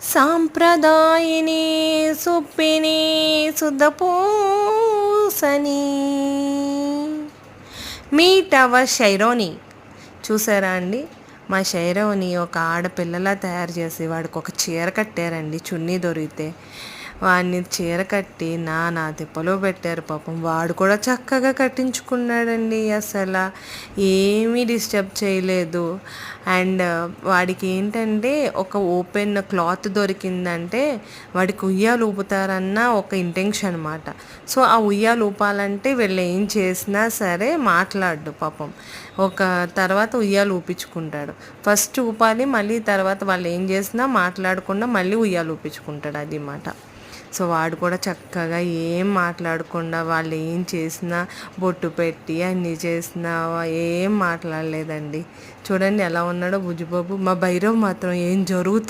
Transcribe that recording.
సాంప్రదాయిని సుప్పిని సుధపూసని meet our షైరోని. చూసారా అండి? మా షైరోని ఒక ఆడపిల్లలా తయారు చేసి వాడికి ఒక చీర కట్టారండి. చున్నీ దొరికితే వాడిని చీర కట్టి నా తిప్పలో పెట్టారు. పాపం వాడు కూడా చక్కగా కట్టించుకున్నాడండి. అసలు ఏమీ డిస్టర్బ్ చేయలేదు. అండ్ వాడికి ఏంటంటే ఒక ఓపెన్ క్లాత్ దొరికిందంటే వాడికి ఉయ్యాలు ఊపుతారన్న ఒక ఇంటెన్షన్ అనమాట. సో ఆ ఉయ్యాలు ఊపాలంటే వీళ్ళు ఏం చేసినా సరే మాట్లాడు పాపం. ఒక తర్వాత ఉయ్యాలు ఊపించుకుంటాడు. ఫస్ట్ ఊపాలి, మళ్ళీ తర్వాత వాళ్ళు ఏం చేసినా మాట్లాడకుండా మళ్ళీ ఉయ్యాలు ఊపించుకుంటాడు. అది మాట. సో వాడు కూడా చక్కగా ఏం మాట్లాడకుండా వాళ్ళు ఏం చేసినా బొట్టు పెట్టి అన్నీ చేసినా ఏం మాట్లాడలేదండి. చూడండి ఎలా ఉన్నాడో బుజ్జిబాబు. మా భైరవ్ మాత్రం ఏం జరుగుతుంది